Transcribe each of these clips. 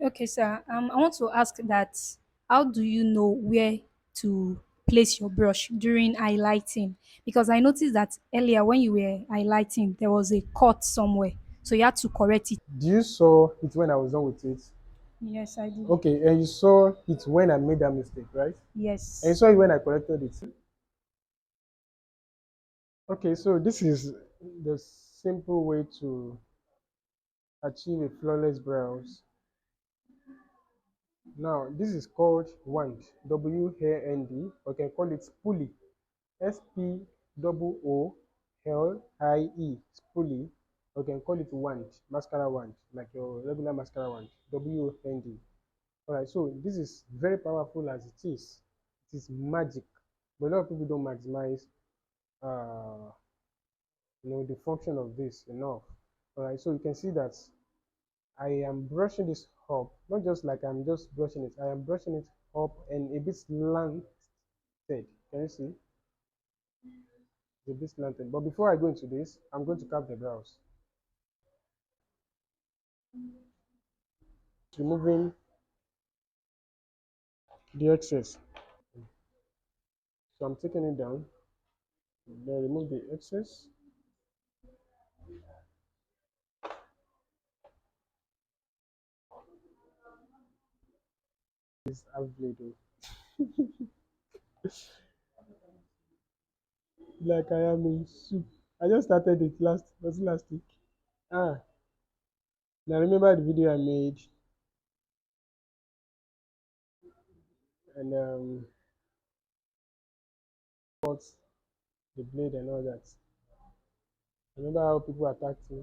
Okay, sir. I want to ask that how do you know where to place your brush during highlighting? Because I noticed that earlier when you were highlighting, there was a cut somewhere, so you had to correct it. Do you saw it when I was done with it? Yes, I did. Okay, and you saw it when I made that mistake, right? And you Yes. saw it when I corrected it. Okay, so this is the simple way to achieve a flawless brows. Now, this is called wand, W-A-N-D, or you can call it spoolie, S-P-O-O-L-I-E, spoolie, or you can call it wand, mascara wand, like your regular mascara wand, W-O-N-D. All right, so this is very powerful as it is. It is magic, but a lot of people don't maximize, uh, the function of this enough. All right, so you can see that I am brushing this up, not just like I'm just brushing it. I am brushing it up and a bit slanted. Can you see? It's a bit slanted. But before I go into this, I'm going to carve the brows, removing the excess. So I'm taking it down, then remove the excess. This half blade, oh. Like I am in soup. I just started it was it last week? Ah, now remember the video I made and cut the blade and all that. Remember how people attacked me?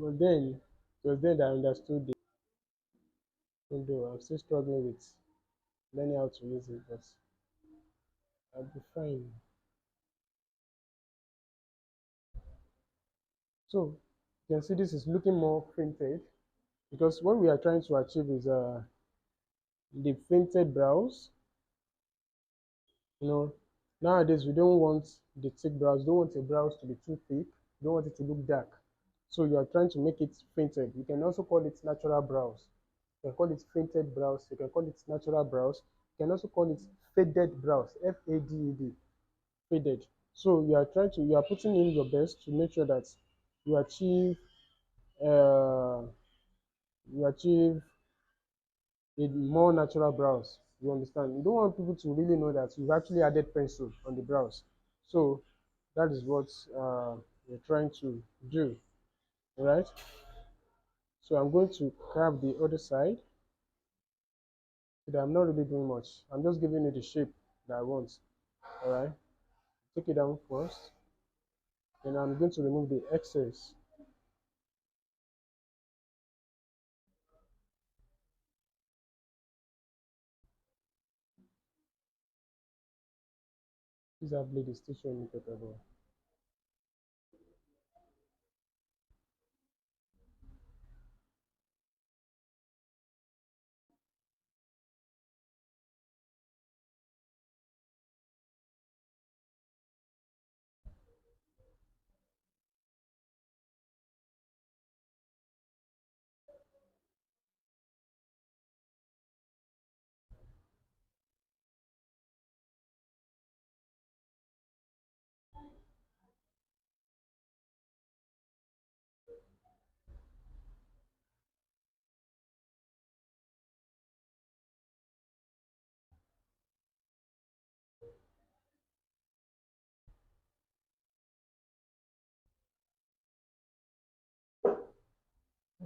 But then, it was then that I understood it. Even though I'm still struggling with learning how to use it, but I'll be fine. So, you can see this is looking more printed because what we are trying to achieve is the painted brows. You know, nowadays we don't want the thick brows, don't want the brows to be too thick, don't want it to look dark. So you are trying to make it painted. You can also call it natural brows. You can call it painted brows. You can call it natural brows. You can also call it faded brows. F-A-D-E-D. Faded. So you are putting in your best to make sure that you achieve uh, you achieve a more natural brows. You understand? You don't want people to really know that you've actually added pencil on the brows. So that is what we're trying to do. All right. So I'm going to carve the other side. So that I'm not really doing much. I'm just giving it the shape that I want. All right. Take it down first. Then I'm going to remove the excess. This blade is still showing me pepper ball.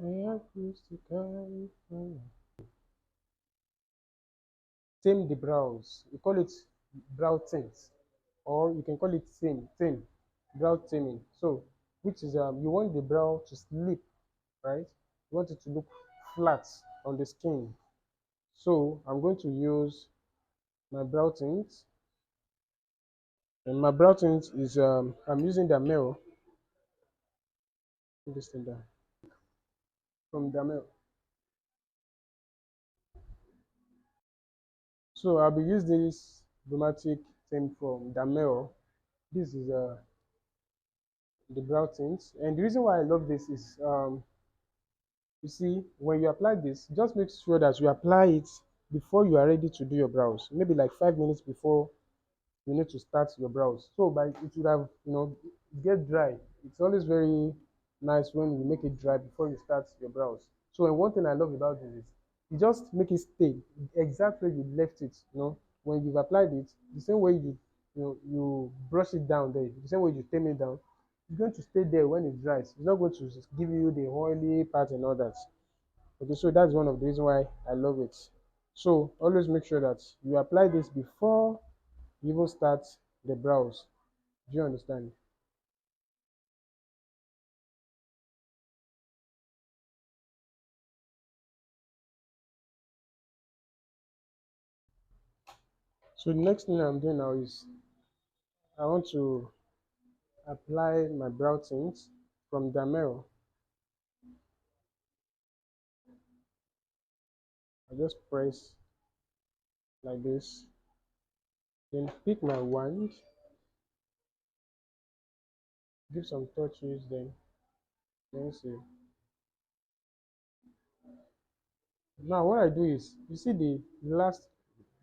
I have used to carry fire. Tame the brows. We call it brow tint, or you can call it tame, brow taming. So, which is you want the brow to sleep, right? You want it to look flat on the skin. So, I'm going to use my brow tint, and my brow tint is I'm using Dammel. This thing down from Dammel. So I'll be using this dramatic thing from Dammel. This is the brow tints. And the reason why I love this is, you see, when you apply this, just make sure that you apply it before you are ready to do your brows. Maybe like 5 minutes before you need to start your brows. So by it would have, get dry. It's always very nice when you make it dry before you start your brows. So and one thing I love about this is you just make it stay exactly where you left it. When you've applied it, the same way you brush it down there, the same way you tame it down, it's going to stay there when it dries. It's not going to just give you the oily part and all that. Okay, so that's one of the reasons why I love it. So always make sure that you apply this before you even start the brows. Do you understand? So the next thing I'm doing now is I want to apply my brow tint from Dammel. I just press like this, then pick my wand, give some touches, then see. Now what I do is, you see the last,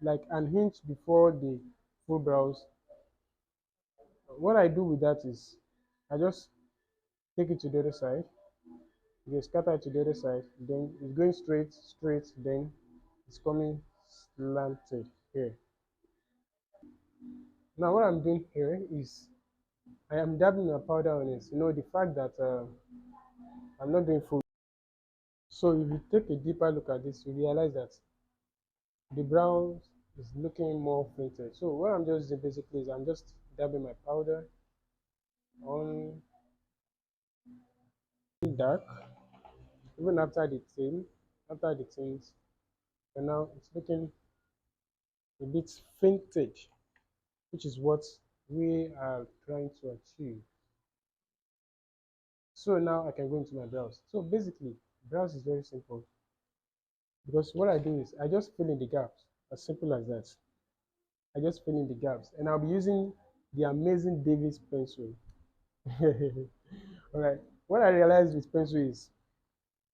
like an inch before the full brows. What I do with that is, I just take it to the other side, you scatter it to the other side, then it's going straight, then it's coming slanted here. Now what I'm doing here is I am dabbing my powder on it. The fact that I'm not doing full. So if you take a deeper look at this, you realize that the brown is looking more fainted. So what I'm just doing basically is I'm just dabbing my powder on dark, even after the tint, and now it's looking a bit fainted, which is what we are trying to achieve. So now I can go into my brows. So basically, brows is very simple because what I do is I just fill in the gaps, as simple as that. I just fill in the gaps, and I'll be using the amazing Davis pencil. All right. What I realized with pencil is,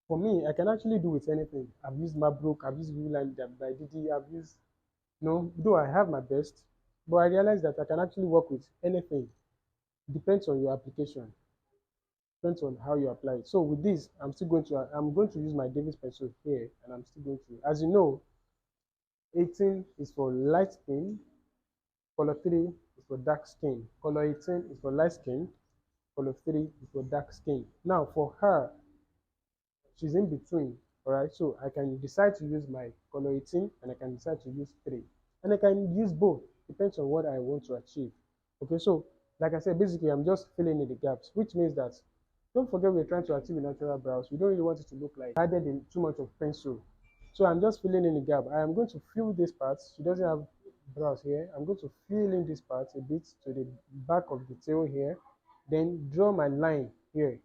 for me, I can actually do with anything. I've used Mabrook, I've used Vivian by Didi, I've used, though I have my best, but I realized that I can actually work with anything. Depends on your application, depends on how you apply it. So with this, I'm going to use my Davis pencil here, and I'm still going to, as you know, 18 is for light skin, color 3 is for dark skin, color 18 is for light skin, color 3 is for dark skin. Now for her, she's in between. All right, so I can decide to use my color 18 and I can decide to use 3, and I can use both, depends on what I want to achieve. Okay, so like I said, basically I'm just filling in the gaps, which means that, don't forget, we're trying to achieve a natural brows. We don't really want it to look like added in too much of pencil. So I'm just filling in the gap. I am going to fill this part. She doesn't have brows here. I'm going to fill in this part a bit to the back of the tail here, then draw my line here.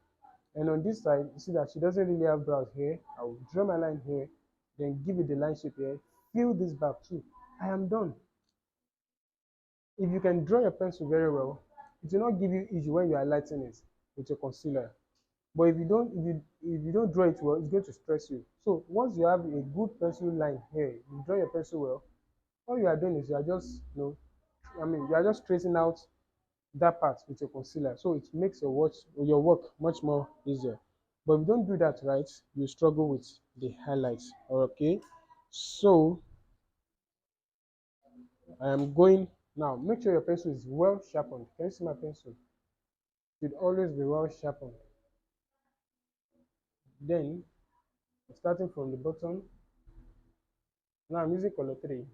And on this side, you see that she doesn't really have brows here. I will draw my line here, then give it the line shape here, fill this back too. I am done. If you can draw your pencil very well, it will not give you issue when you are lighting it with your concealer. But if you don't draw it well, it's going to stress you. So once you have a good pencil line here, you draw your pencil well, all you are doing is you are just, you are just tracing out that part with your concealer. So it makes your work much more easier. But if you don't do that right, you struggle with the highlights. Okay. So I am going now. Make sure your pencil is well sharpened. Can you see my pencil? It should always be well sharpened. Then starting from the bottom, now I'm using color 3,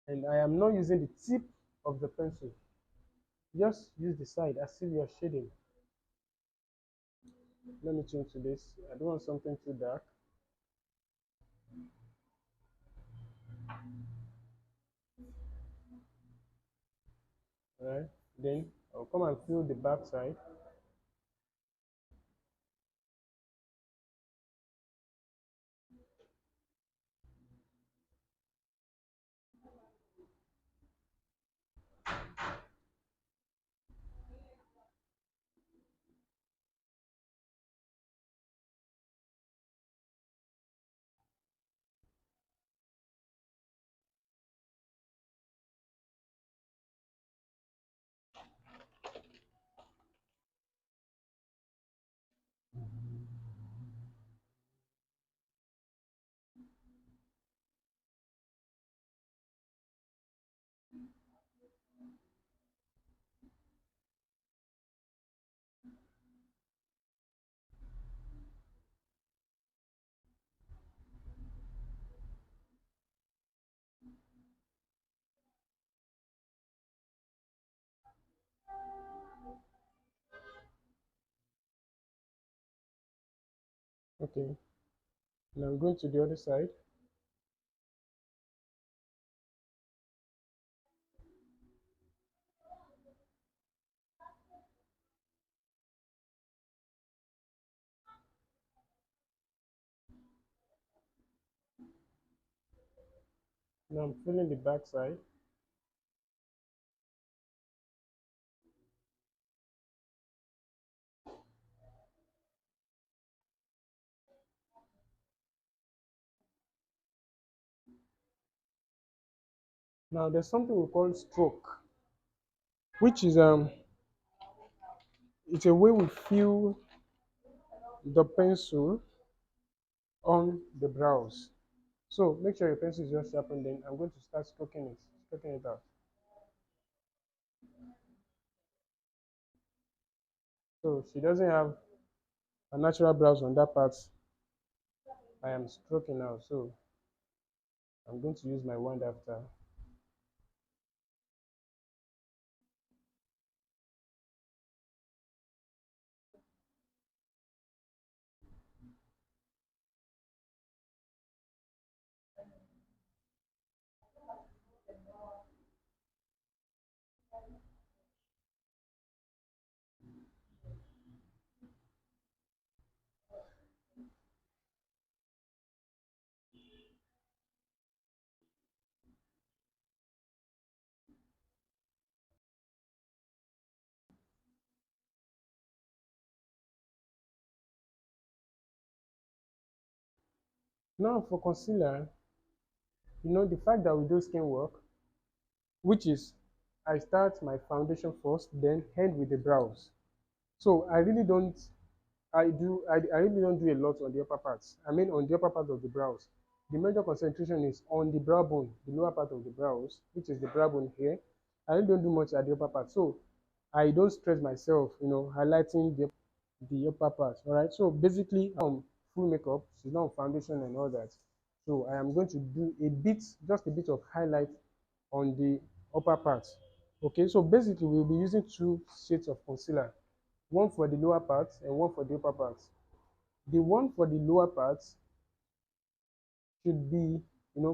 and I am not using the tip of the pencil. Just use the side as if you're shading. Let me change to this. I don't want something too dark. Alright. Then I'll come and fill the back side. Okay, now I'm going to the other side. Now I'm filling the back side. Now there's something we call stroke, which is it's a way we fill the pencil on the brows. So make sure your pencil is just sharpened. Then I'm going to start stroking it out. So she doesn't have a natural brows on that part. I am stroking now. So I'm going to use my wand after. Now for concealer, the fact that we do skin work, which is I start my foundation first, then end with the brows. So I really don't do a lot on the upper parts. I mean on the upper part of the brows. The major concentration is on the brow bone, the lower part of the brows, which is the brow bone here. I really don't do much at the upper part. So I don't stress myself, highlighting the upper part. All right. So basically, full makeup. She's not on foundation and all that. So I am going to do just a bit of highlight on the upper part. Okay. So basically, we'll be using two shades of concealer, one for the lower part and one for the upper part. The one for the lower part should be,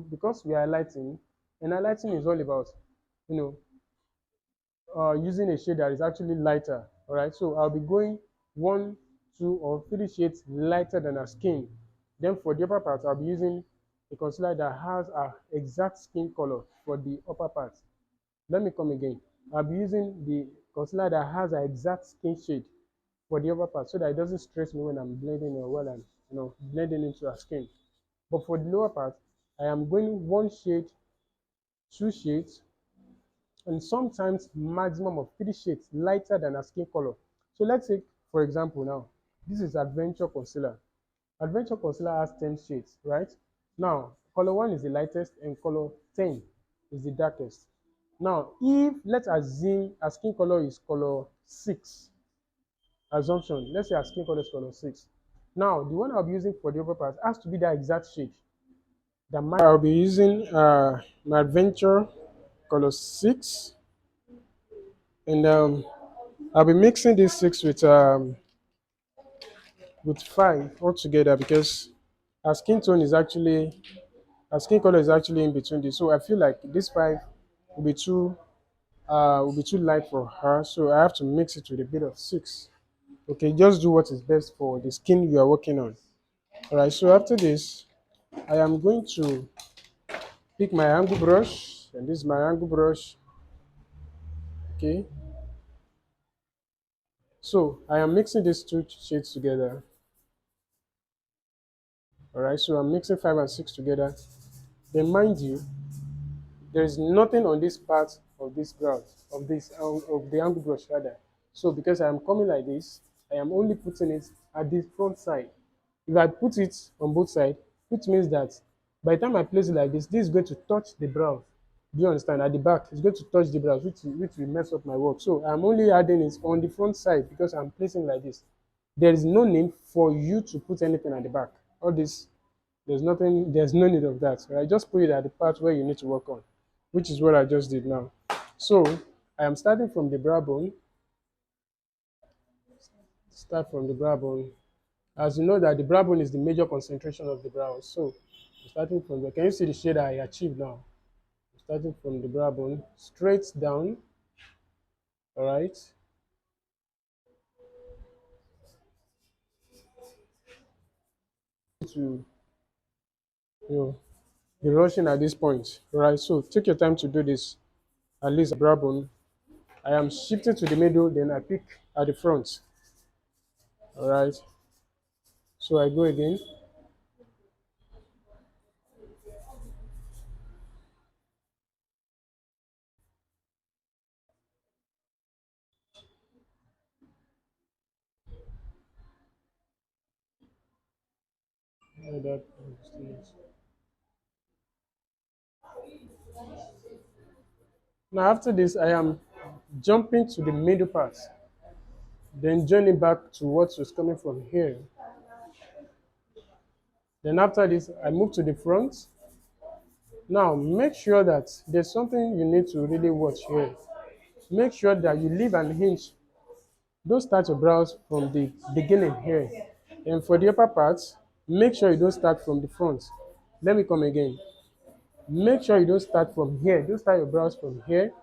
because we are highlighting, and highlighting is all about, you know, using a shade that is actually lighter. All right, so I'll be going one, two, or three shades lighter than our skin. Then for the upper part, I'll be using a concealer that has our exact skin color for the upper part. Let me come again. I'll be using the concealer that has our exact skin shade for the upper part so that it doesn't stress me when I'm blending or while I'm blending into our skin. But for the lower part, I am going one shade, two shades, and sometimes maximum of three shades lighter than our skin color. So let's say, for example, now this is Adventure Concealer. Adventure Concealer has 10 shades, right? Now, color 1 is the lightest and color 10 is the darkest. Now, if let's assume our skin color is color 6, assumption, let's say our skin color is color 6. Now, the one I'll be using for the upper part has to be that exact shade. I'll be using my Adventure color 6, and I'll be mixing these 6 with 5 altogether because our skin tone is actually our skin color is actually in between this. So I feel like this 5 will be too light for her. So I have to mix it with a bit of 6. Okay, just do what is best for the skin you are working on. All right. So after this, I am going to pick my angle brush, and this is my angle brush. Okay. So I am mixing these two shades together. All right. So I'm mixing 5 and 6 together. Then mind you, there is nothing on this part of this ground of the angle brush rather. So because I am coming like this, I am only putting it at the front side. If I put it on both sides, which means that by the time I place it like this is going to touch the brow. Do you understand? At the back, it's going to touch the brows, which will mess up my work. So I'm only adding it on the front side because I'm placing like this. There is no need for you to put anything at the back. All this, there's no need of that. Right? Just put it at the part where you need to work on, which is what I just did now. So I am starting from the brow bone. Start from the brow bone. As you know that the brow bone is the major concentration of the brows. So starting from there, can you see the shade I achieved now? Starting from the brow bone, straight down, all right? To you know, be rushing at this point, right? So take your time to do this. At least brow bone. I am shifting to the middle, then I pick at the front, all right? So I go again. Like that. Now after this, I am jumping to the middle part, then journey back to what was coming from here. Then after this, I move to the front. Now make sure that there's something you need to really watch here. Make sure that you leave an hinge. Don't start your brows from the beginning here. And for the upper parts, make sure you don't start from the front. Let me come again. Make sure you don't start from here. Don't start your brows from here,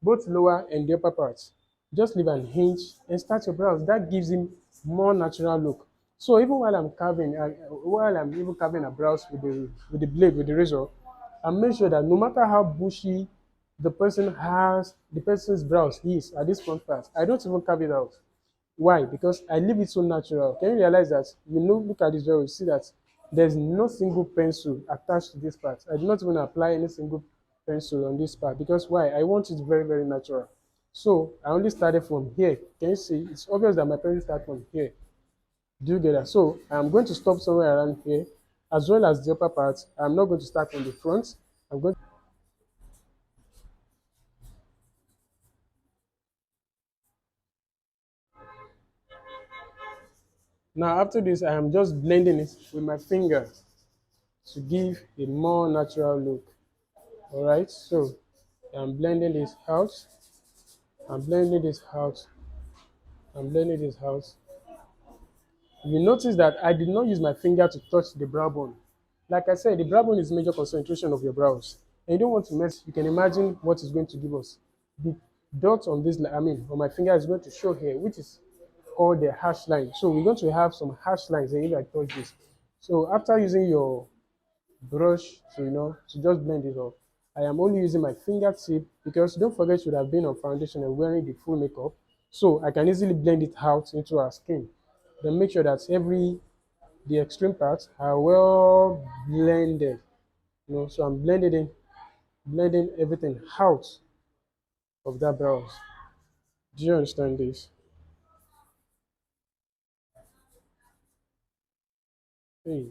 both lower and the upper parts. Just leave an hinge and start your brows. That gives him more natural look. So even while I'm carving, while I'm even carving a brows with the blade, with the razor, I make sure that no matter how bushy the person's brows is at this front part, I don't even carve it out. Why? Because I leave it so natural. Can you realize that? You know, look at this drawing, you see that there's no single pencil attached to this part. I do not even apply any single pencil on this part because why? I want it very, very natural. So I only started from here. Can you see? It's obvious that my pencil starts from here. Do you get that? So I'm going to stop somewhere around here, as well as the upper part. I'm not going to start from the front. I'm going. Now after this, I am just blending it with my finger to give a more natural look. All right, so I'm blending this out. I'm blending this out. I'm blending this out. You notice that I did not use my finger to touch the brow bone. Like I said, the brow bone is major concentration of your brows. And you don't want to mess, you can imagine what it's going to give us. The dot on this, I mean, on my finger is going to show here, which is called the hash line. So we're going to have some hash lines here if I touch this. So after using your brush to to just blend it off. I am only using my fingertip because don't forget you would have been on foundation and wearing the full makeup. So I can easily blend it out into our skin. Then make sure that the extreme parts are well blended. So I'm blending everything out of that brows. Do you understand this? Hey.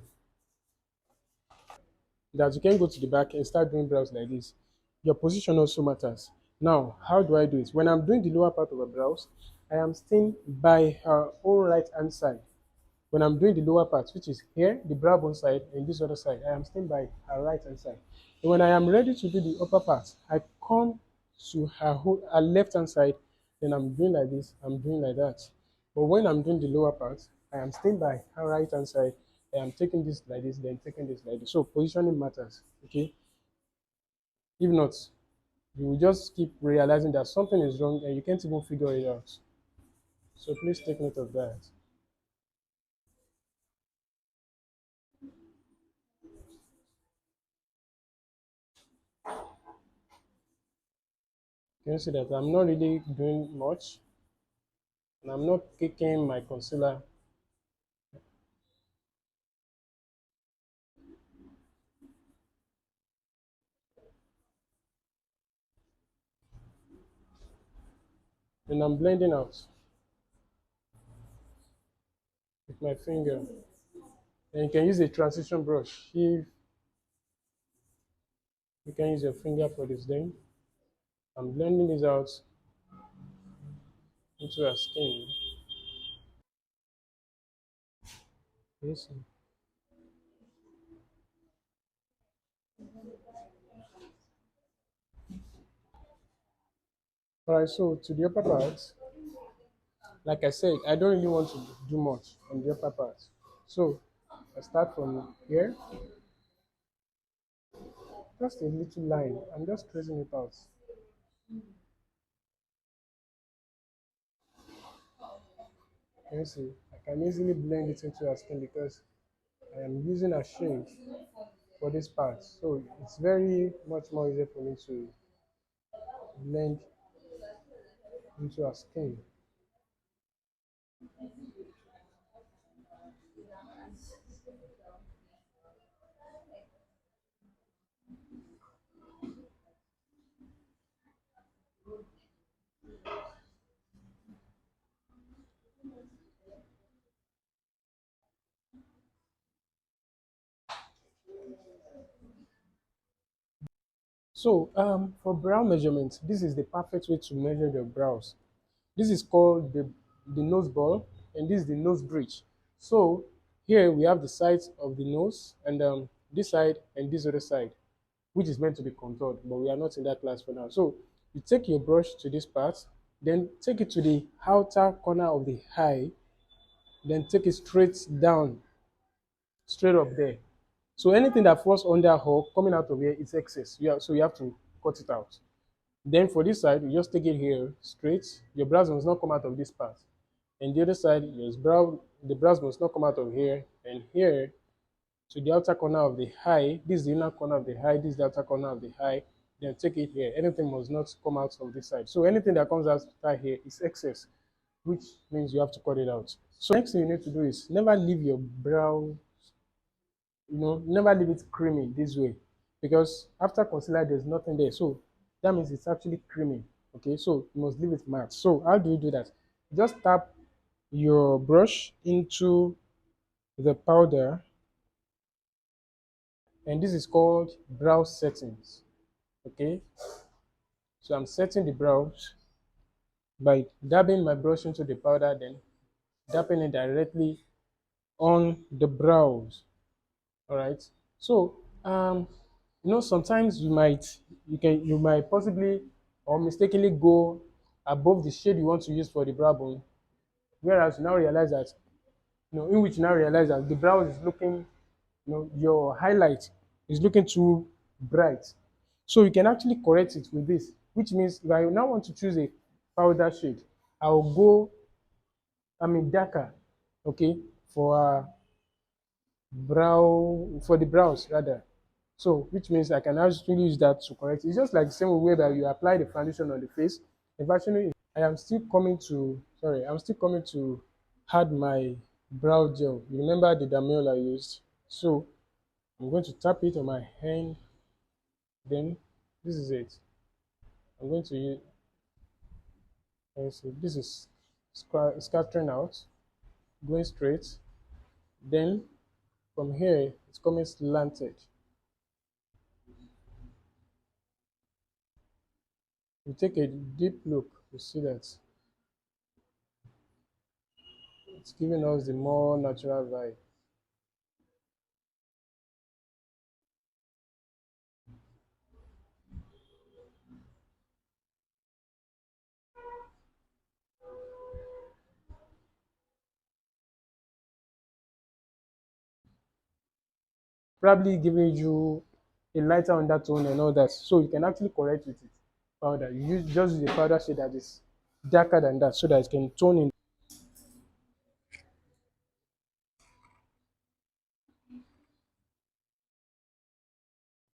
That you can go to the back and start doing brows like this. Your position also matters. Now, how do I do it? When I'm doing the lower part of a brows, I am staying by her own right hand side. When I'm doing the lower part, which is here, the brow bone side, and this other side, I am staying by her right hand side. And when I am ready to do the upper part, I come to her left hand side, then I'm doing like this, I'm doing like that. But when I'm doing the lower part, I am staying by her right hand side, I am taking this like this, then taking this like this. So positioning matters, okay? If not, you will just keep realizing that something is wrong and you can't even figure it out. So please take note of that. Can you see that I'm not really doing much and I'm not kicking my concealer. And I'm blending out with my finger. And you can use a transition brush if you can use your finger for this thing. I'm blending this out into our skin. Yes. Alright, so to the upper part, like I said, I don't really want to do much on the upper part. So I start from here, just a little line. I'm just tracing it out. Can you see? I can easily blend it into our skin because I am using a shade for this part. So it's very much more easier for me to blend into our skin. So for brow measurement, this is the perfect way to measure your brows. This is called the nose ball, and this is the nose bridge. So here we have the sides of the nose, and this side and this other side, which is meant to be contoured, but we are not in that class for now. So you take your brush to this part, then take it to the outer corner of the eye, then take it straight down, straight up there. So anything that falls under or coming out of here is excess. So you have to cut it out. Then for this side, you just take it here straight. Your brows must not come out of this part. And the other side, the brows must not come out of here and here to the outer corner of the eye. This is the inner corner of the eye. This is the outer corner of the eye. Then take it here. Anything must not come out of this side. So anything that comes out here is excess, which means you have to cut it out. So next thing you need to do is never leave your brow, never leave it creamy this way, because after concealer there's nothing there. So that means it's actually creamy. Okay, so you must leave it matte. So how do you do that? Just tap your brush into the powder, and this is called brow settings. Okay, so I'm setting the brows by dabbing my brush into the powder, then dapping it directly on the brows. All right. So sometimes you might possibly or mistakenly go above the shade you want to use for the brow bone, whereas you now realize that in which you now realize that the brow is looking, your highlight is looking too bright. So you can actually correct it with this, which means if I now want to choose a powder shade, I'll go, darker, okay, for the brows rather. So which means I can actually use that to correct. It's just like the same way that you apply the foundation on the face. If actually I'm still coming to add my brow gel. You remember the Dammel I used? So I'm going to tap it on my hand. Then this is it. I'm going to use, this is scattering out, going straight. Then from here it's coming slanted. You take a deep look, you see that it's giving us the more natural vibe. Probably giving you a lighter undertone and all that. So you can actually correct with it. Powder. You just use a powder shade that is darker than that so that it can tone in.